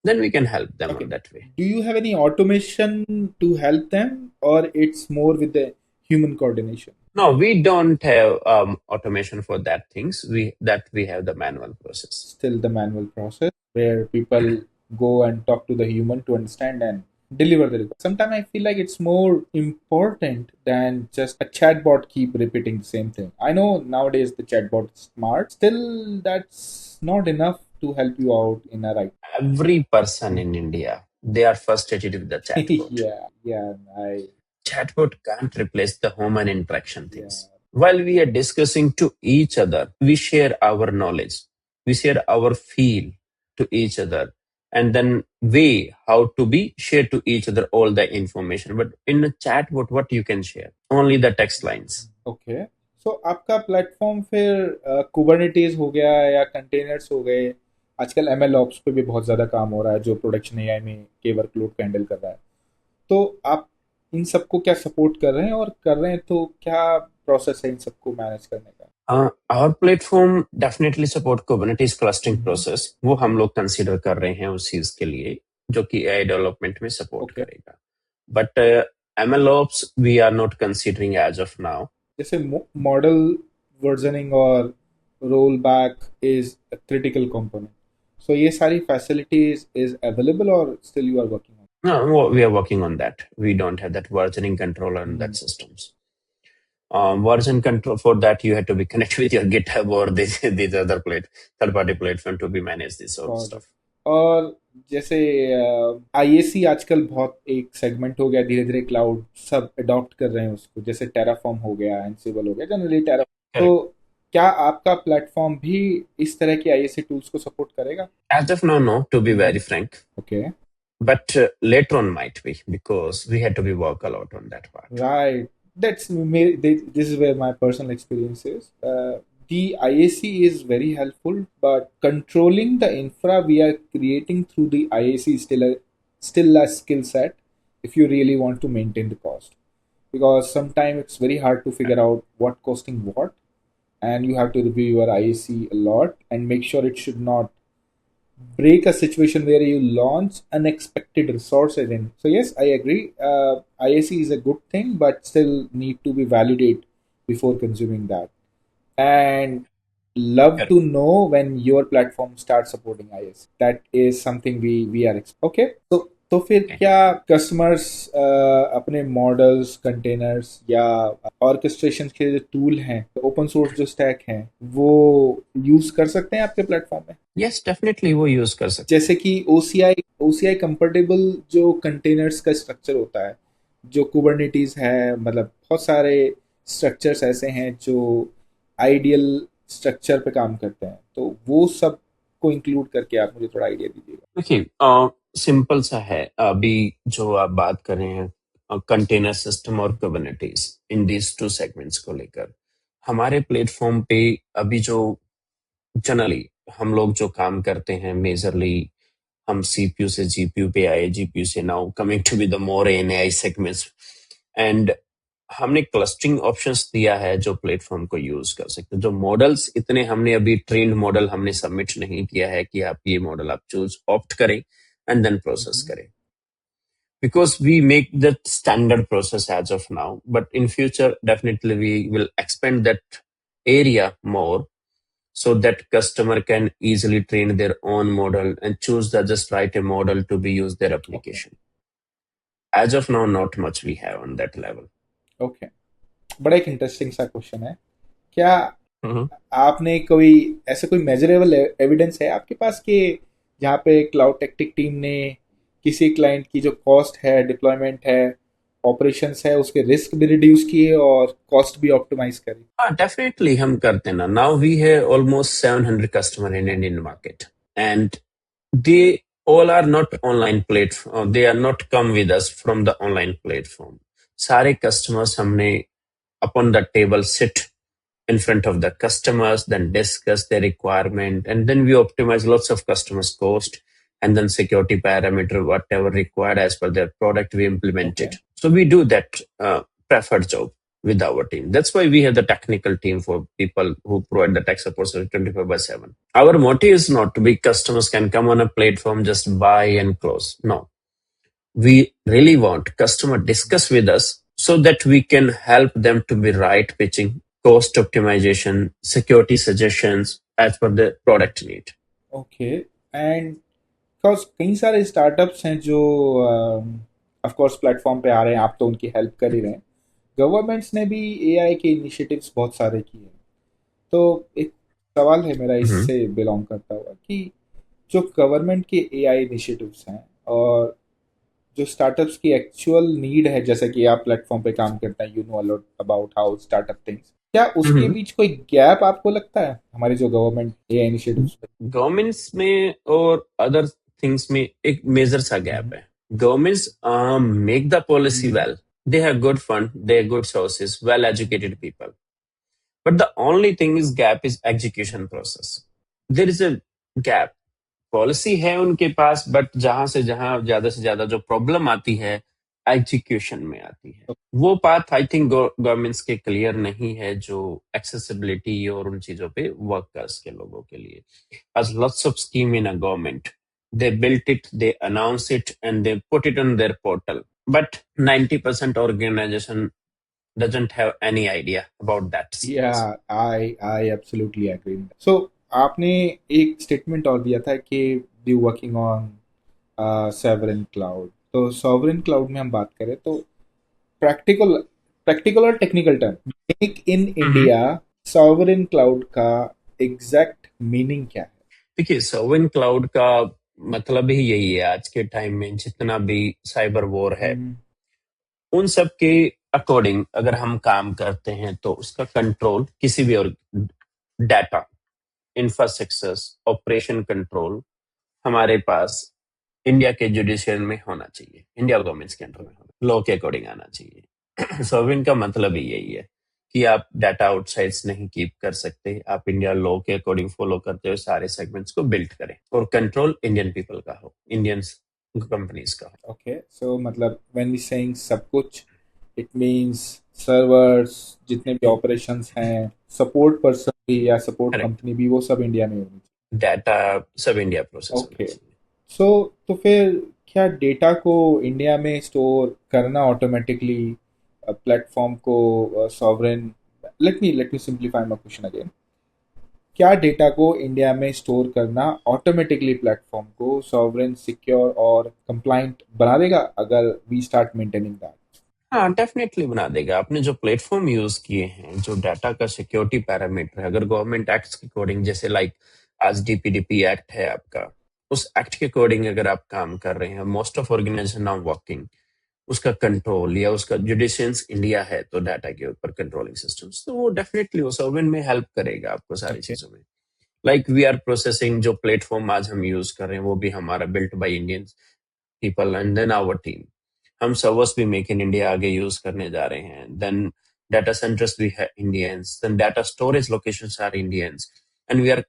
Then we can help them Okay. on that way. Do you have any automation to help them, or it's more with the human coordination? No, we don't have automation for that things. We have the manual process. Still the manual process where people go and talk to the human to understand and deliver the result. Sometimes I feel like it's more important than just a chatbot keep repeating the same thing. I know nowadays the chatbot is smart. Still, that's not enough to help you out in a right. Every person in India, they are frustrated with the chatbot. yeah, Chatbot can't replace the human interaction things. While we are discussing to each other, we share our knowledge, we share our feel to each other, and then way how to be share to each other all the information. But in a chatbot, what you can share? Only the text lines. Okay. So आपका platform फिर कुबरनेटीज हो गया या containers हो गए, आजकल ML ops पे भी बहुत ज़्यादा काम हो रहा है जो प्रोडक्शन एआई में के वर्कलोड को हैंडल कर रहा है, तो आप इन सबको क्या सपोर्ट कर रहे हैं, और कर रहे हैं तो क्या प्रोसेस है इन सबको मैनेज करने का? Our platform definitely support Kubernetes clustering process. वो हम लोग कंसीडर कर रहे हैं उस चीज के लिए जो कि AI डेवलपमेंट में सपोर्ट करेगा. But MLOps we are not considering as of now. जैसे मॉडल वर्जनिंग और roll back is a critical component, so ये सारी फैसिलिटीज इज अवेलेबल और still you are working on? No, we are working on that. We don't have that versioning control on that systems. Version control for that you have to be connected with your GitHub or these other third party platform to be manage this sort of stuff. और जैसे IAC आजकल बहुत एक segment हो गया, धीरे धीरे cloud सब अडॉप्ट कर रहे हैं उसको, जैसे टेराफॉर्म हो गया, एंसिबल हो गया, जनरली टेराफॉर्म. तो क्या आपका प्लेटफॉर्म भी इस तरह की आईएसी टूल्स को सपोर्ट करेगा? As of now, no, to be very frank. Okay. But later on might be, because we had to be work a lot on that part. Right. This is where my personal experience is. The IAC is very helpful, but controlling the infra we are creating through the IAC is still a skill set if you really want to maintain the cost. Because sometimes it's very hard to figure out what costing what, and you have to review your IAC a lot and make sure it should not break a situation where you launch unexpected resources in. So yes, I agree. IAC is a good thing, but still need to be validated before consuming that. And love to know when your platform starts supporting IAC. That is something we are okay. तो फिर क्या customers अपने models, containers या orchestration के जो tool हैं, open source जो stack हैं, वो यूज कर सकते हैं आपके प्लेटफॉर्म में? यस, डेफिनेटली वो यूज कर सकते हैं. जैसे कि OCI कंफर्टेबल जो कंटेनर्स का स्ट्रक्चर होता है, जो कुबरनेटीज है, मतलब बहुत सारे स्ट्रक्चर्स ऐसे हैं जो आइडियल स्ट्रक्चर पे काम करते हैं, तो वो सब को इंक्लूड करके आप मुझे थोड़ा आइडिया दीजिएगा. देखिए, सिंपल सा है. अभी जो आप बात कर रहे हैं कंटेनर सिस्टम और कुबरनेटीज, इन दीज टू सेगमेंट्स को लेकर हमारे प्लेटफॉर्म पे अभी जो जनरली हम लोग जो काम करते हैं, मेजरली हम सीपीयू से जीपीयू पे आए, जीपीयू से now coming to be the more and AI segments, and हमने क्लस्टरिंग ऑप्शंस दिया है जो प्लेटफॉर्म को यूज कर सकते हैं. जो मॉडल्स इतने हमने अभी ट्रेंड मॉडल हमने सबमिट नहीं किया है कि आप ये मॉडल आप चूज ऑप्ट करें एंड देन प्रोसेस करें, because we make that standard process as of now, but in future definitely we will expand that area more so that customer can easily train their own model and choose the just right a model to be used their application. As of now, not much we have on that level. Okay. बड़ा एक interesting सा question है. क्या आपने कोई ऐसे कोई measurable evidence है आपके पास कि जहाँ पे क्लाउड टेक्टिक टीम ने किसी क्लाइंट की जो कॉस्ट है, डिप्लॉयमेंट है, ऑपरेशंस है, उसके रिस्क भी रिड्यूस किए और कॉस्ट भी ऑप्टिमाइज करी? हाँ, डेफिनेटली हम करते हैं ना. Now we have almost 700 customer in Indian market and they all are not online platform. They are not come with us from the online platform. सारे customers हमने upon the table sit in front of the customers, then discuss their requirement, and then we optimize lots of customers cost and then security parameter, whatever required as per their product, we implement it. So we do that preferred job. with our team. That's why we have the technical team for people who provide the tech support service 24/7. Our motive is not to be customers can come on a platform, just buy and close. No, we really want customer discuss with us so that we can help them to be right pitching, cost optimization, security suggestions as per the product need. Okay and because कई सारे startups हैं जो of course platform पे आ रहे हैं, आप तो उनकी हेल्प कर ही रहे हैं। गवर्नमेंट्स ने भी एआई के इनिशिएटिव्स बहुत सारे किए हैं। तो एक सवाल है मेरा Mhm. इससे बिलोंग करता हुआ कि जो गवर्नमेंट के एआई इनिशिएटिव्स हैं और जो स्टार्टअप्स की एक्चुअल नीड है, जैसे कि आप प्लेटफॉर्म पे काम करते हैं, you know a lot about how startup things, क्या उसके Mhm. बीच कोई गैप आपको लगता है हमारे जो गवर्नमेंट एआई इनिशिएटिव्स पे? गवर्नमेंट्स में और अदर थिंग्स में एक मेजर सा गैप है. Governments make the policy well. They have good fund, they have good sources, well educated people. But the only thing is gap is execution process. There is a gap. Policy है उनके पास, but जहां से ज्यादा जो problem आती है execution में आती है. वो बात आई थिंक गवर्नमेंट्स के क्लियर नहीं है, जो एक्सेसिबिलिटी और उन चीजों पे वर्कर्स के लोगों के लिए. as lots of scheme in a government, they built it, they announce it, and they put it on their portal, but 90% organization doesn't have any idea about that schemes. Yeah, I absolutely agree. So आपने एक statement और दिया था कि you working on sovereign cloud. तो sovereign cloud में हम बात करें तो प्रैक्टिकल प्रैक्टिकल और technical term, make in Mhm. India sovereign cloud का एग्जैक्ट मीनिंग क्या है? देखिए, सोवरेन क्लाउड का मतलब ही यही है. आज के टाइम में जितना भी साइबर वॉर है, उन सब के अकॉर्डिंग अगर हम काम करते हैं तो उसका कंट्रोल किसी भी और डाटा, इंफ्रास्ट्रक्चर्स, ऑपरेशन कंट्रोल हमारे पास इंडिया के जुडिशियल में होना चाहिए, इंडिया गवर्नमेंट के अंडर में होना, लॉ के अकॉर्डिंग आना चाहिए. सॉवरेन का मतलब ही यही है कि आप डाटा आउटसाइड नहीं कीप कर सकते, आप इंडिया लॉ के अकॉर्डिंग फॉलो करते हुए सारे सेगमेंट्स को बिल्ड करें और कंट्रोल इंडियन पीपल का हो, इंडियन कंपनीज का हो. ओके, सो मतलब व्हेन वी सेइंग सब कुछ, इट मींस सर्वर्स, जितने भी ऑपरेशंस हैं, सपोर्ट पर्सन भी या सपोर्ट करेक्ट. कंपनी भी, वो सब इंडिया में होनी डाटा सब इंडिया प्रोसेस होना चाहिए। ओके, चाहिए. सो तो फिर क्या डेटा को इंडिया में स्टोर करना ऑटोमेटिकली प्लेटफॉर्म को sovereign, let me simplify my question again, क्या डेटा को इंडिया में स्टोर करना ऑटोमेटिकली प्लेटफॉर्म को सॉवरेन, सिक्योर और कंप्लाइंट बना देगा अगर वी स्टार्ट मेंटेनिंग दैट? हाँ, डेफिनेटली बना देगा. आपने जो प्लेटफॉर्म यूज किए हैं, जो डाटा का सिक्योरिटी पैरामीटर है, अगर गवर्नमेंट एक्ट के अकॉर्डिंग, जैसे लाइक आज डीपीडीपी एक्ट है आपका, उस एक्ट के अकॉर्डिंग अगर आप काम कर रहे हैं, most of organization now working, उसका कंट्रोल या उसका जुडिशियंस इंडिया है तो डाटा के ऊपर कंट्रोलिंग सिस्टम्स, तो वो डेफिनेटली वो सॉवरेन में हेल्प करेगा आपको सारी ओके, चीजों में. लाइक वी आर प्रोसेसिंग, जो प्लेटफॉर्म आज हम यूज कर रहे हैं वो भी हमारा built by Indian people and then our team. हम सर्वर्स भी मेक इन इंडिया आगे यूज करने जा रहे हैं. देन डाटा सेंटर्स भी है Indians, then data storage locations are Indians, and we are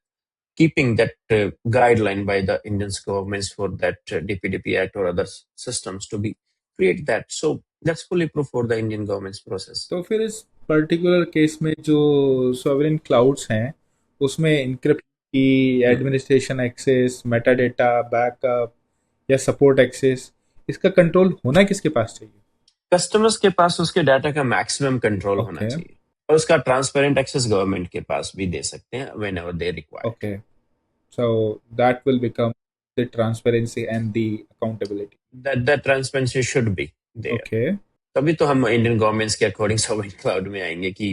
keeping that guideline by the Indian governments for that DPDP Act or other systems to be create that. So that's fully proof for the Indian government's process. तो फिर इस particular case में जो sovereign clouds हैं उसमें encrypt की, Hmm. Administration access, meta data backup या support access, इसका कंट्रोल होना किसके पास चाहिए? कस्टमर्स के पास उसके डाटा का मैक्सिमम कंट्रोल होना ओके, चाहिए, और उसका ट्रांसपेरेंट एक्सेस गवर्नमेंट के पास भी दे सकते हैं whenever they required. Okay, so that will become the transparency and the accountability. That transparency should be there. Okay, तभी तो हम इंडियन गवर्नमेंट्स के अकॉर्डिंग सॉवरेन क्लाउड में आएंगे कि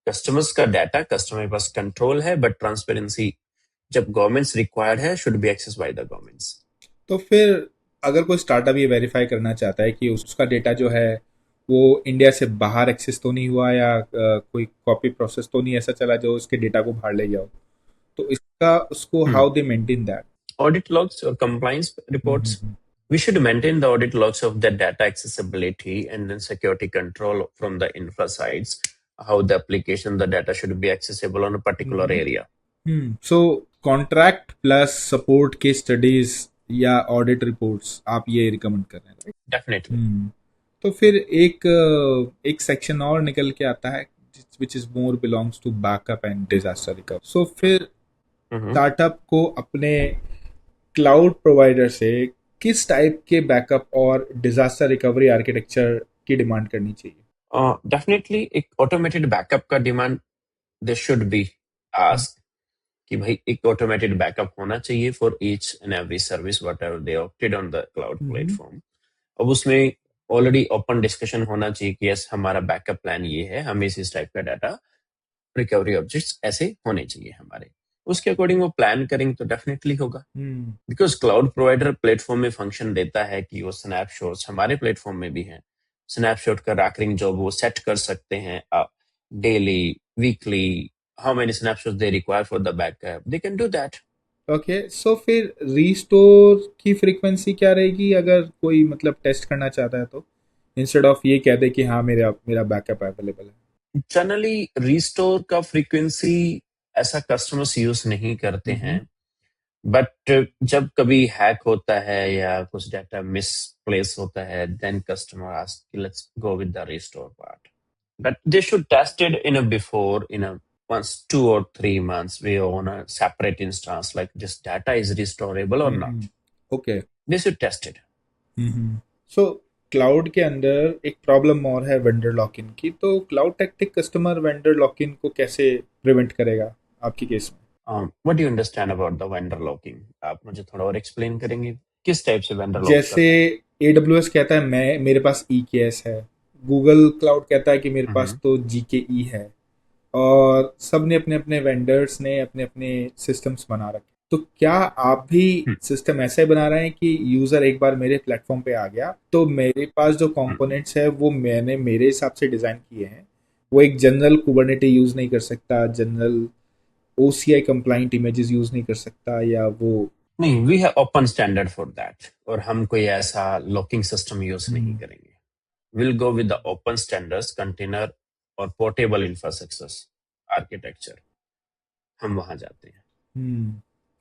कस्टमर्स का डाटा कस्टमर के पास कंट्रोल है, बट ट्रांसपेरेंसी जब गवर्नमेंट्स रिक्वायर्ड है should be access by the governments. तो फिर अगर कोई स्टार्टअप ये वेरीफाई करना चाहता है कि उसका डेटा जो है वो इंडिया से बाहर एक्सेस तो नहीं हुआ या कोई कॉपी प्रोसेस तो नहीं ऐसा चला जो उसके डेटा को बाहर ले जाओ, तो इसका उसको how they maintain that? Audit logs or compliance reports. We should maintain the audit logs of the data accessibility and then security control from the infra sides, how the application, the data should be accessible on a particular area. So contract plus support के studies या audit reports आप ये recommend कर रहे हैं, right? Definitely. तो फिर एक सेक्शन और निकल के आता है which is more belongs to backup and disaster recovery. So फिर हम्म। स्टार्टअप को अपने क्लाउड प्रोवाइडर से किस टाइप के बैकअप और डिजास्टर रिकवरी आर्किटेक्चर की डिमांड करनी चाहिए? डेफिनेटली एक ऑटोमेटेड बैकअप का demand they should be ask कि भाई एक ऑटोमेटेड बैकअप होना चाहिए for each and every service what ever they opted on the cloud hmm. Platform. अब उसमें ऑलरेडी ओपन डिस्कशन होना चाहिए कि यस हमारा बैकअप प्लान ये है, हमें इस टाइप का डाटा रिकवरी ऑब्जेक्ट्स ऐसे होने चाहिए हमारे, उसके अकॉर्डिंग वो प्लान करेंगे तो डेफिनेटली होगा। हम्म। बिकॉज क्लाउड प्रोवाइडर प्लेटफॉर्म में फंक्शन देता है कि वो स्नैपशॉट्स हमारे प्लेटफॉर्म में भी हैं, स्नैपशॉट का रैकरिंग जॉब वो सेट कर सकते हैं daily weekly, how many snapshots they require for the backup, they can do that. Okay, so फिर रीस्टोर की फ्रीक्वेंसी क्या रहेगी अगर कोई मतलब टेस्ट करना चाहता है तो, इंस्टेड ऑफ ये कह दे कि हाँ मेरा मेरा बैकअप अवेलेबल है? जनरली रिस्टोर का फ्रीक्वेंसी ऐसा कस्टमर्स यूज नहीं करते हैं, हम्म। बट जब कभी हैक होता है या कुछ डाटा मिसप्लेस होता है then customer ask let's go with the restore part, but they should test it in a before in a once 2 or 3 months we on a separate instance like this data is restorable or not, okay. they should test it. So cloud के अंदर एक problem और है vendor lock in की, तो cloud tactic customer vendor lock in को कैसे prevent करेगा आपकी केस में? What do you understand about the vendor locking? आप मुझे थोड़ा और एक्सप्लेन करेंगे किस टाइप से वेंडर लॉक जैसे करते हैं? AWS कहता है मैं मेरे पास EKS है, गूगल क्लाउड कहता है कि मेरे पास हम्म। तो GKE है, और सब ने अपने अपने वेंडर्स ने अपने अपने सिस्टम्स बना रखे। तो क्या आप भी हम्म। सिस्टम ऐसे बना रहे हैं कि यूजर एक बार मेरे प्लेटफॉर्म पे आ गया तो मेरे पास जो हम्म। कंपोनेंट्स है वो मैंने मेरे हिसाब से डिजाइन किए हैं, वो एक जनरल कुबरनेटी यूज नहीं कर सकता, general OCI compliant images use नहीं कर सकता, या वो? नहीं, we have open standard for that और हम कोई ऐसा लॉकिंग सिस्टम यूज नहीं करेंगे। Will go with the open standards container और पोर्टेबल इंफ्रास्ट्रक्चर आर्किटेक्चर, हम वहां जाते हैं। Hmm.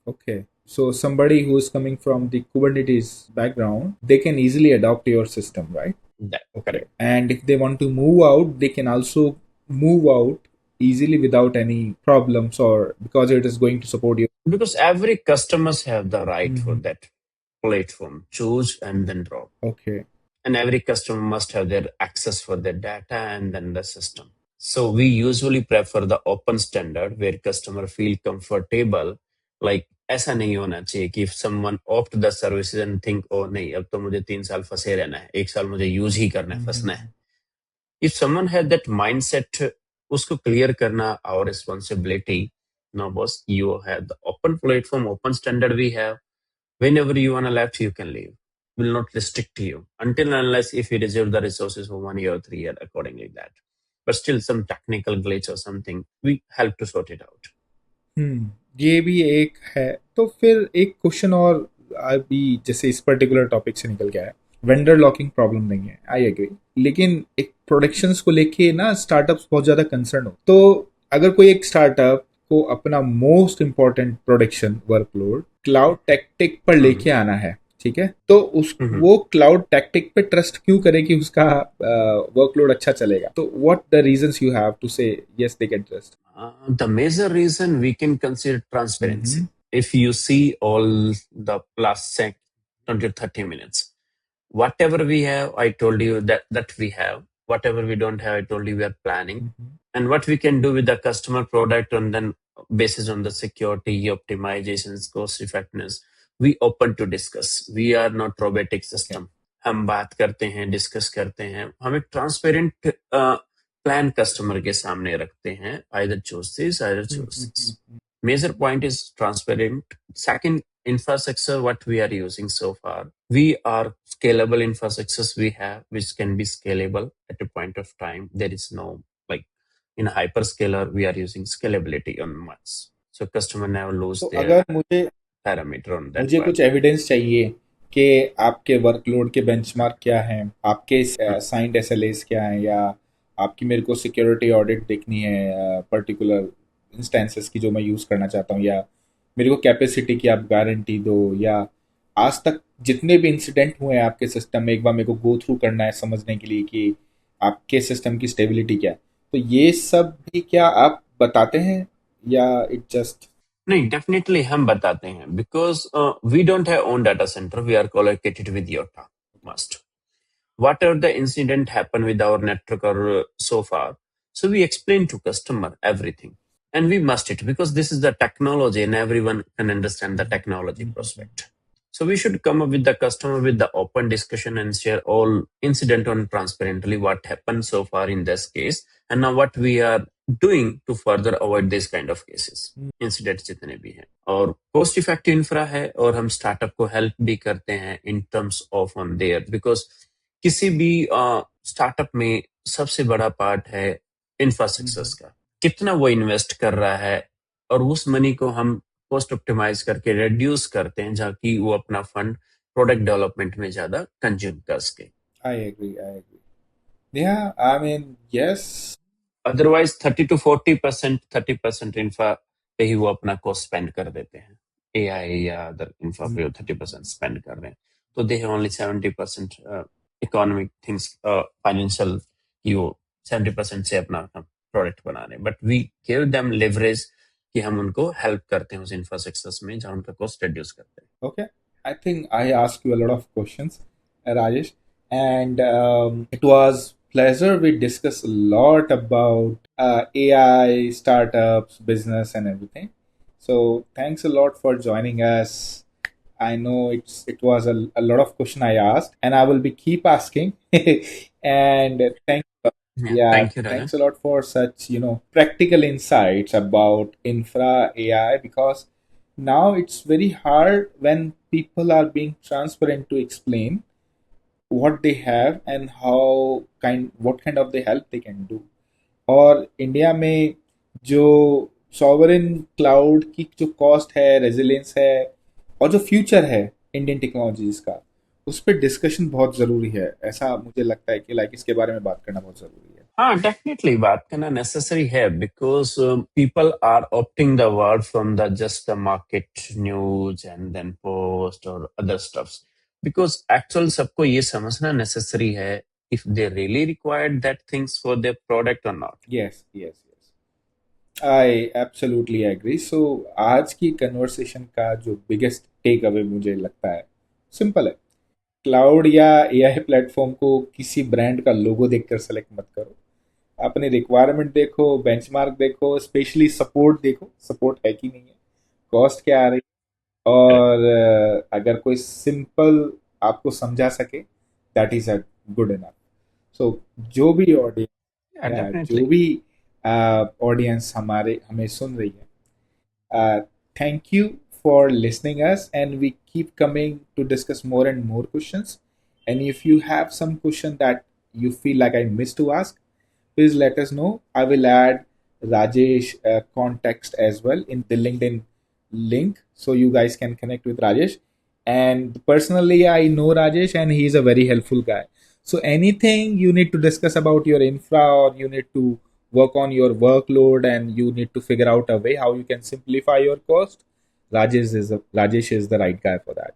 Okay. So somebody who is coming from the Kubernetes background, they can easily adopt your system, right? That, Okay. correct. And if they want to move out, they can also move out easily without any problems, or because it is going to support you. Because every customers have the right for Mhm. that platform, choose and then drop. Okay. And every customer must have their access for their data and then the system. So we usually prefer the open standard where customer feel comfortable. Like ऐसा नहीं होना चाहिए कि if someone opt the services and think oh नहीं अब तो मुझे 3 साल फंसे रहना है, 1 साल मुझे यूज ही करना है, फंसना है। If someone had that mindset, उसको clear करना our responsibility. No boss, you have the open platform, open standard we have. Whenever you wanna left, you can leave. Will not restrict you until and unless if you reserve the resources for 1 year or 3 year accordingly that. But still some technical glitch or something, we help to sort it out. ये भी एक है। तो फिर एक question और, अभी जैसे इस पर्टिकुलर टॉपिक से निकल गया है, वेंडर लॉकिंग प्रॉब्लम नहीं है, आई एग्री, लेकिन एक प्रोडक्शंस को लेके ना स्टार्टअप्स बहुत ज्यादा कंसर्न हो। तो अगर कोई एक स्टार्टअप को अपना most important production workload cloud tactic पर Mhm. लेके आना है, ठीक है, तो उस Mhm. वो क्लाउड टैक्टिक पे ट्रस्ट क्यों करे कि उसका वर्कलोड अच्छा चलेगा? तो what the reasons you have to say yes they can trust? The major reason we can consider transparency. If you see all the last 20 to 30 minutes, whatever we have, I told you that we have. Whatever we don't have, I told you we are planning. And what we can do with the customer product and then basis on the security, optimizations, cost effectiveness, we open to discuss. We are not robotic system. हम बात करते हैं, discuss करते हैं, हम एक transparent plan customer के सामने रखते हैं, either choose this, either choose this. Major point is transparent. Second, infrastructure what we are using so far, we are scalable infrastructures we have which can be scalable at a point of time. There is no like in a hyperscaler we are using scalability on much, so customer never lose तो their अगर मुझे parameter on that मुझे part. कुछ evidence चाहिए कि आपके workload के benchmark क्या हैं, आपके Hmm. साइंड SLAs क्या हैं, या आपकी मेरे को सिक्योरिटी ऑडिट देखनी है पर्टिकुलर इंस्टेंसेस की जो मैं यूज़ करना चाहता हूँ, या मेरे को कैपेसिटी की आप गारंटी दो, या आज तक जितने भी इंसिडेंट हुए हैं आपके सिस्टम में, एक बार मेरे को गो थ्रू करना है समझने के लिए कि आपके सिस्टम की स्टेबिलिटी क्या है, तो ये सब भी क्या आप बताते हैं या इट जस्ट? नहीं, डेफिनेटली हम बताते हैं, because we don't have own data centre, we are colocated with Yotta must whatever the incident happened with our network or so far. So we explain to customer everything, and we must it because this is the technology and everyone can understand the technology prospect. So we should come up with the customer with the open discussion and share all incident on transparently what happened so far in this case, and now what we are doing to further avoid this kind of cases, incidents जितने भी हैं. और cost effective infra है, और हम startup को help भी करते हैं in terms of on there, because किसी भी स्टार्टअप में सबसे बड़ा पार्ट है इंफ्रास्ट्रक्चर्स का, कितना वो इन्वेस्ट कर रहा है, और उस मनी को हम कॉस्ट ऑप्टिमाइज करके रिड्यूस करते हैं, जहाँ की वो अपना फंड प्रोडक्ट डेवलपमेंट में ज्यादा कंज्यूम कर सके. I agree. I agree. Yeah, I mean, yes. Otherwise 30 to 40%, 30% infra पे ही वो अपना कॉस्ट स्पेंड कर देते हैं. एआई या अदर इंफ्रा पे 30% स्पेंड कर रहे हैं, तो they have only 70% economic things, financial की वो 70% से अपना प्रोडक्ट बना रहे हैं. But we give them leverage कि हम उनको हेल्प करते हैं उस इंफ्रास्ट्रक्चर्स में जहाँ उनका कॉस्ट रिड्यूस करते हैं. Okay. I think I asked you a lot of questions, Rajesh, and it was pleasure. We discussed a lot about AI, startups, business, and everything. So thanks a lot for joining us. I know it was a lot of question I asked, and I will be keep asking. And yeah, Thank you, Raja. thanks a lot for such practical insights about infra AI, because now it's very hard when people are being transparent to explain what they have and what kind of the help they can do. और India में जो sovereign cloud की जो cost है, resilience है, और जो future है इंडियन टेक्नोलॉजीज का, उस पर डिस्कशन बहुत ज़रूरी है. ऐसा मुझे लगता है कि इसके बारे में बात करना बहुत ज़रूरी है. हाँ, डेफिनेटली बात करना नेसेसरी है, because people are opting the word from the just the market news and then post और अदर स्टफ्स, बिकॉज एक्चुअल सबको ये समझना नेसेसरी है if they really required that things for their product or not. Yes, yes, yes. I absolutely agree. So आज की conversation का जो biggest take away मुझे लगता है सिंपल है. क्लाउड या एआई प्लेटफॉर्म को किसी ब्रांड का लोगो देखकर सेलेक्ट मत करो. अपनी रिक्वायरमेंट देखो, बेंचमार्क देखो, स्पेशली सपोर्ट देखो, सपोर्ट है कि नहीं है, कॉस्ट क्या आ रही है, और अगर कोई सिंपल आपको समझा सके, that is a good enough. So जो भी ऑडियंस Yeah, जो definitely. भी ऑडियंस हमें सुन रही है, thank you for listening us, and we keep coming to discuss more and more questions. And if you have some question that you feel like I missed to ask, please let us know. I will add Rajesh context as well in the LinkedIn link, so you guys can connect with Rajesh. And personally, I know Rajesh, and he is a very helpful guy. So anything you need to discuss about your infra, or you need to work on your workload, and you need to figure out a way how you can simplify your cost, Rajesh is the right guy for that.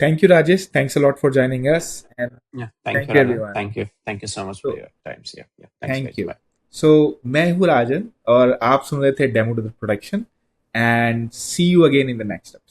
Thank you, Rajesh. Thanks a lot for joining us, and Yeah, thank thank you, you, Raja. everyone. Thank you so much for So your times. Yeah, thanks, thank guys. you. Bye. So मैं हूँ राजन, और आप सुन रहे थे demo to the production, and see you again in the next episode.